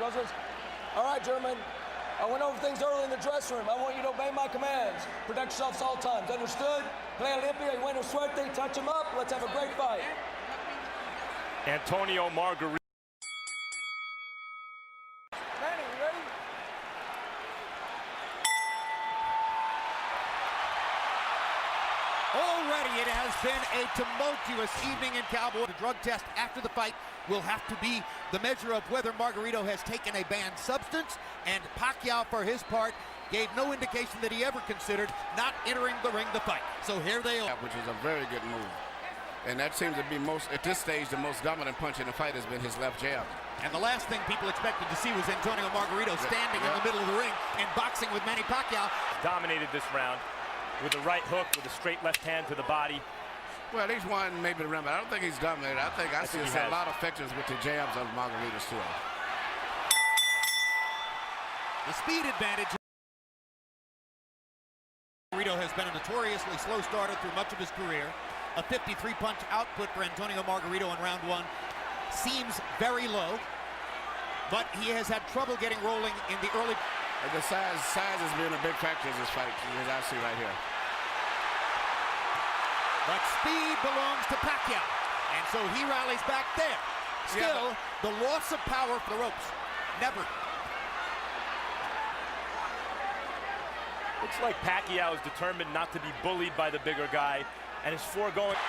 All right, German. I went over things early in the dressing room. I want you to obey my commands. Protect yourselves at all times. Understood? Play limpia. You went to suerte. Touch him up. Let's have a great fight. Antonio Margarito. Manny, you ready? Already it has been a tumultuous evening in Cowboy. The drug test after the fight will have to be the measure of whether Margarito has taken a banned substance, and Pacquiao, for his part, gave no indication that he ever considered not entering the ring to fight. So here they are. Which is a very good move. And that seems to be at this stage, the most dominant punch in the fight has been his left jab. And the last thing people expected to see was Antonio Margarito standing in the middle of the ring and boxing with Manny Pacquiao. Dominated this round with a right hook with a straight left hand to the body. Well, he's won maybe the round, but I don't think he's dominated. I think I see a lot of effectiveness with the jabs of Margarito still. The speed advantage. Margarito has been a notoriously slow starter through much of his career. A 53 punch output for Antonio Margarito in round one seems very low, but he has had trouble getting rolling in the early. The size has been a big factor in this fight, as I see right here. But speed belongs to Pacquiao, and so he rallies back there. Still, the loss of power for the ropes. Never. Looks like Pacquiao is determined not to be bullied by the bigger guy and is foregoing.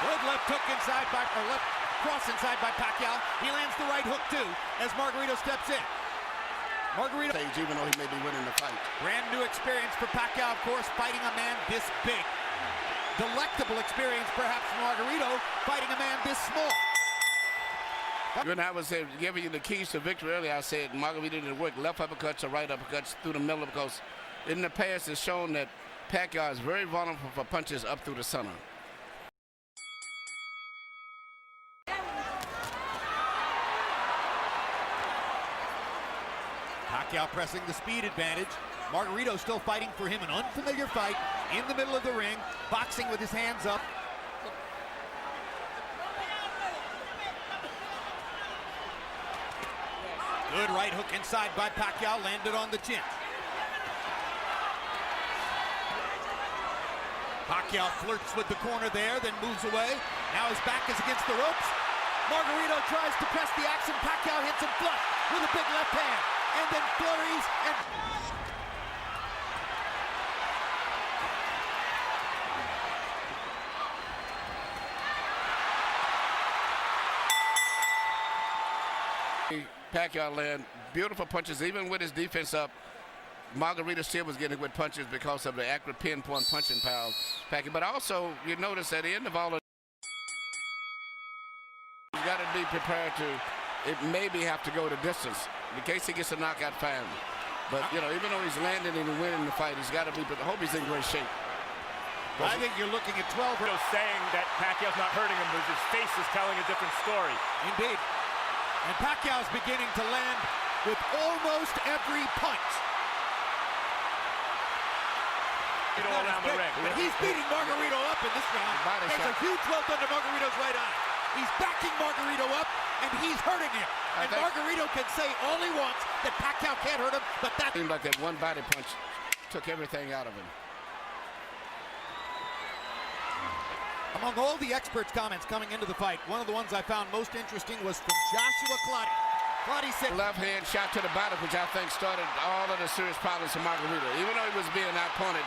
Good left hook inside by, or left cross inside by Pacquiao. He lands the right hook too as Margarito steps in. Margarito, even though he may be winning the fight. Brand new experience for Pacquiao, of course, fighting a man this big. Delectable experience perhaps for Margarito, fighting a man this small. When I was giving you the keys to victory earlier, I said Margarito didn't work left uppercuts or right uppercuts through the middle, because in the past it's shown that Pacquiao is very vulnerable for punches up through the center. Pacquiao pressing the speed advantage. Margarito still fighting for him, an unfamiliar fight in the middle of the ring, boxing with his hands up. Good right hook inside by Pacquiao, landed on the chin. Pacquiao flirts with the corner there, then moves away. Now his back is against the ropes. Margarito tries to press the action. Pacquiao hits him flush with a big left hand, and then flurries and... Pacquiao land beautiful punches, even with his defense up. Margarito still was getting good punches because of the accurate pinpoint punching power of Pacquiao. But also, you notice at the end of all of you've got to be prepared to, it maybe have to go the distance in case he gets a knockout fine. But, you know, even though he's landing and winning the fight, he's got to be, but I hope he's in great shape. I think you're looking at 12. Saying that Pacquiao's not hurting him, but his face is telling a different story. Indeed. And Pacquiao's beginning to land with almost every punch. All around the ring. But he's beating Margarito up in this round. There's a huge welt under Margarito's right eye. He's backing Margarito up, and he's hurting him. And Margarito can say all he wants that Pacquiao can't hurt him, but that seemed like that one body punch took everything out of him. Among all the experts' comments coming into the fight, one of the ones I found most interesting was from Joshua Clottey. Clottey said, left hand shot to the body, which I think started all of the serious problems for Margarito. Even though he was being outpointed,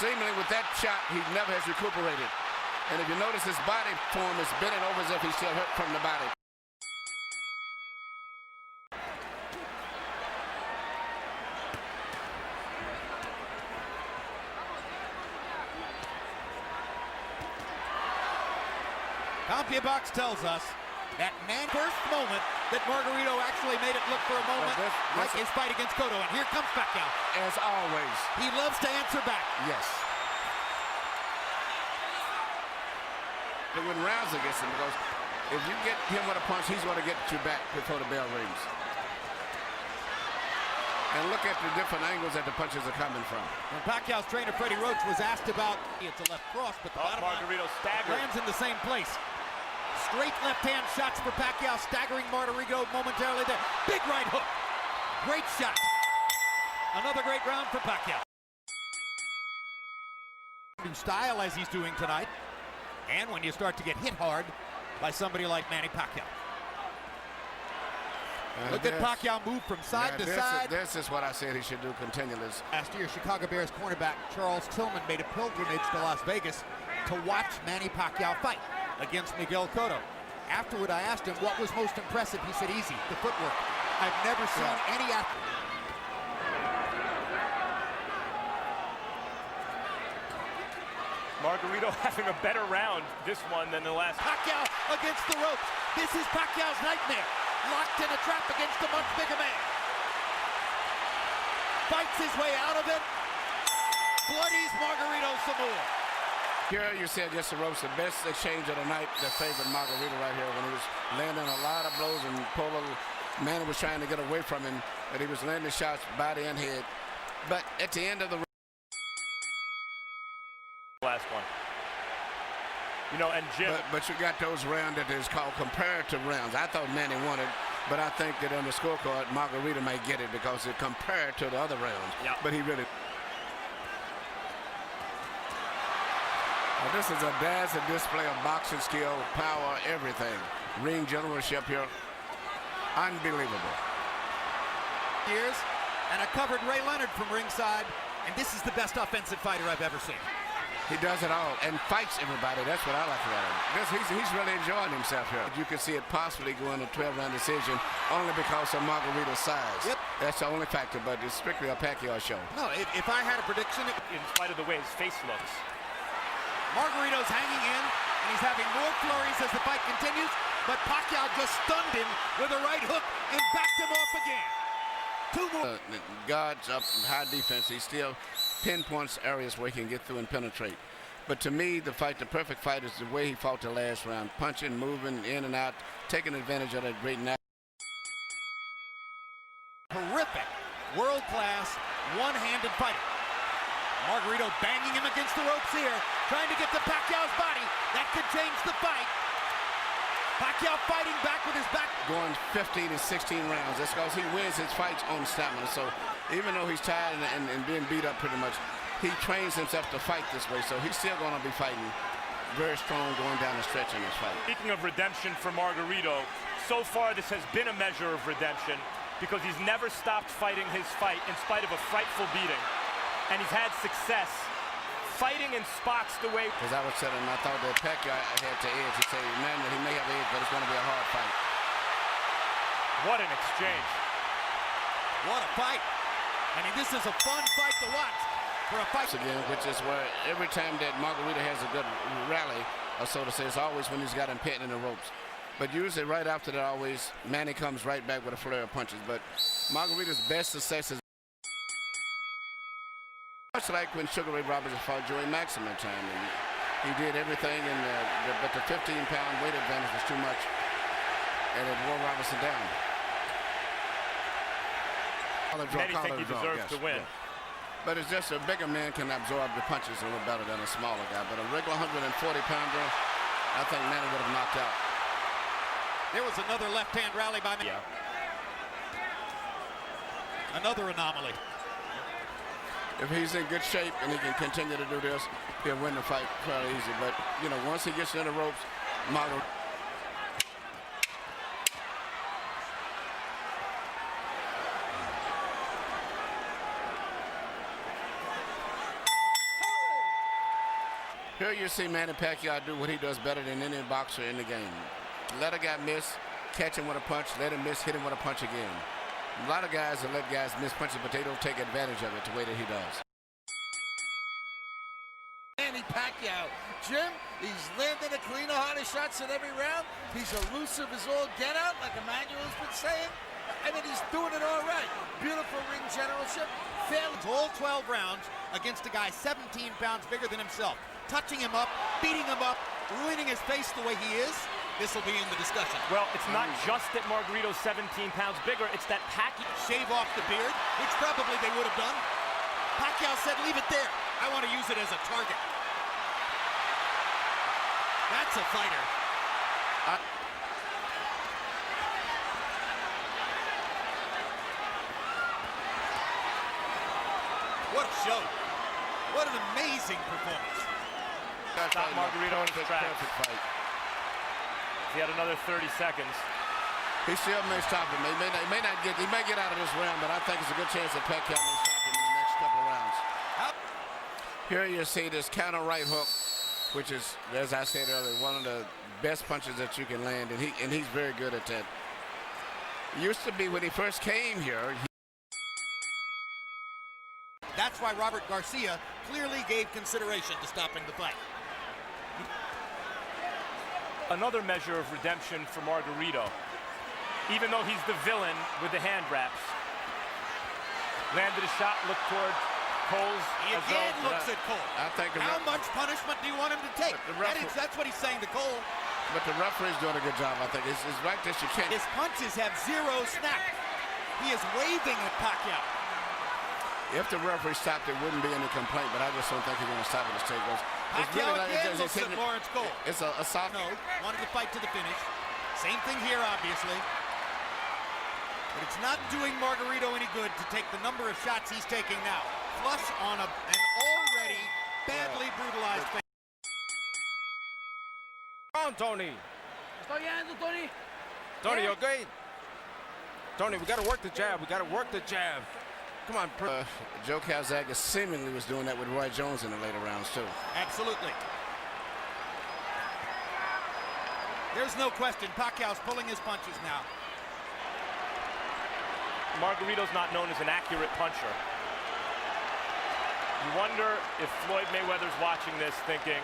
seemingly with that shot, he never has recuperated. And if you notice, his body form is bending over as if he's still hurt from the body. CompuBox tells us that first moment that Margarito actually made it look for a moment like his fight against Cotto. And here comes Pacquiao. As always. He loves to answer back. Yes. They win rounds against him because if you get him with a punch, he's going to get you back before the bell rings. And look at the different angles that the punches are coming from. When Pacquiao's trainer Freddie Roach was asked about it's a left cross, but the bottom Margarito staggered. lands in the same place. Straight left-hand shots for Pacquiao, staggering Margarito momentarily there. Big right hook. Great shot. Another great round for Pacquiao. In style as he's doing tonight. And when you start to get hit hard by somebody like Manny Pacquiao. Look at Pacquiao move from side to side. This is what I said he should do continually. Last year, Chicago Bears cornerback Charles Tillman made a pilgrimage to Las Vegas to watch Manny Pacquiao fight against Miguel Cotto. Afterward, I asked him what was most impressive. He said, easy, the footwork. I've never seen any athlete. Margarito having a better round this one than the last. Pacquiao against the ropes. This is Pacquiao's nightmare. Locked in a trap against a much bigger man. Fights his way out of it. Bloodies Margarito some more. Here you said just the ropes, the best exchange of the night that favored Margarito right here when he was landing a lot of blows and Manny was trying to get away from him, but he was landing shots body and head. But at the end of the last one. You know, and Jim. But you got those rounds that is called comparative rounds. I thought Manny won it, but I think that on the scorecard, Margarito may get it because it compared to the other rounds. Yeah. But he really. Well, this is a dazzling display of boxing skill, power, everything. Ring generalship here. Unbelievable. Years, and I covered Ray Leonard from ringside, and this is the best offensive fighter I've ever seen. He does it all and fights everybody. That's what I like about him. He's really enjoying himself here. You can see it possibly going to 12-round decision only because of Margarito's size. Yep. That's the only factor, but it's strictly a Pacquiao show. No, if I had a prediction... In spite of the way his face looks. Margarito's hanging in, and he's having more flurries as the fight continues, but Pacquiao just stunned him with a right hook and backed him off again. Two more. Guards up, high defense. He still pinpoints areas where he can get through and penetrate. But to me, the perfect fight is the way he fought the last round. Punching, moving in and out, taking advantage of that great knack. Terrific, world-class, one-handed fighter. Margarito banging him against the ropes here, trying to get to Pacquiao's body. That could change the fight. Pacquiao fighting back with his back. Going 15 to 16 rounds. That's because he wins his fights on stamina. So even though he's tired and being beat up pretty much, he trains himself to fight this way. So he's still going to be fighting very strong going down the stretch in this fight. Speaking of redemption for Margarito, so far this has been a measure of redemption because he's never stopped fighting his fight in spite of a frightful beating. And he's had success fighting in spots the way. As I was telling him, I thought that Pacquiao had to edge. He said, man, he may have edge, but it's going to be a hard fight. What an exchange. What a fight. I mean, this is a fun fight to watch for a fight. Again, which is where every time that Margarito has a good rally, or so to say, it's always when he's got him pitting in the ropes. But usually right after that, always, Manny comes right back with a flurry of punches. But Margarito's best success is much like when Sugar Ray Robinson fought Joey Maxim that time. And he did everything, but the 15-pound weight advantage was too much, and it wore Robinson down. Many think he deserves to win. Yes. But it's just a bigger man can absorb the punches a little better than a smaller guy. But a regular 140-pounder, I think Manny would have knocked out. There was another left-hand rally by Manny. Yeah. Another anomaly. If he's in good shape and he can continue to do this, he'll win the fight fairly easy. But, you know, once he gets in the ropes, Margarito. Here you see Manny Pacquiao do what he does better than any boxer in the game. Let a guy miss, catch him with a punch, let him miss, hit him with a punch again. A lot of guys that let guys miss punches, but they don't take advantage of it the way that he does. Manny Pacquiao. Jim, he's landing the cleaner, harder shots in every round. He's elusive as all get out, like Emmanuel's been saying. I mean, he's doing it all right. Beautiful ring generalship. All 12 rounds against a guy 17 pounds bigger than himself. Touching him up, beating him up, ruining his face the way he is. This will be in the discussion. Well, it's not just that Margarito's 17 pounds bigger, it's that Pacquiao shave off the beard, which probably they would have done. Pacquiao said, leave it there. I want to use it as a target. That's a fighter. What a show. What an amazing performance. Stop Margarito in his tracks. Perfect fight. He had another 30 seconds. He still may stop him. He may get out of this round, but I think it's a good chance that Pacquiao may stop him in the next couple of rounds. Here you see this counter right hook, which is, as I said earlier, one of the best punches that you can land, and he's very good at that. Used to be when he first came here. That's why Robert Garcia clearly gave consideration to stopping the fight. Another measure of redemption for Margarito. Even though he's the villain with the hand wraps. Landed a shot, looked toward Cole's. He again looks at Cole. I think how much punishment do you want him to take? That's what he's saying to Cole. But the referee's doing a good job, I think. It's like this, you can't. His punches have zero snap. He is waving at Pacquiao. If the referee stopped, there wouldn't be any complaint, but I just don't think he's going to stop it. Pacquiao again looks at Lawrence Cole. It's a soft. No, wanted to fight to the finish. Same thing here, obviously. But it's not doing Margarito any good to take the number of shots he's taking now. Flush on an already badly brutalized face. Come on, Tony. Tony. Tony, okay? Tony, we got to work the jab. We got to work the jab. Come on. Joe Calzaghe seemingly was doing that with Roy Jones in the later rounds, too. Absolutely. There's no question. Pacquiao's pulling his punches now. Margarito's not known as an accurate puncher. You wonder if Floyd Mayweather's watching this thinking,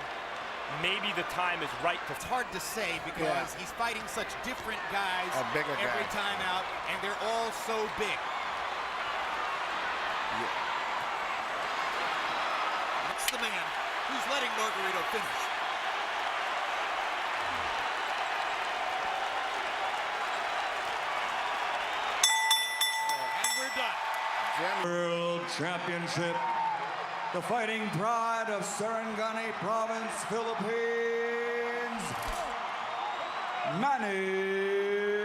maybe the time is right to... It's hard to say because he's fighting such different guys every time out, and they're all so big. That's the man who's letting Margarito finish. And we're done. World Championship. The fighting pride of Sarangani Province, Philippines, MANNY.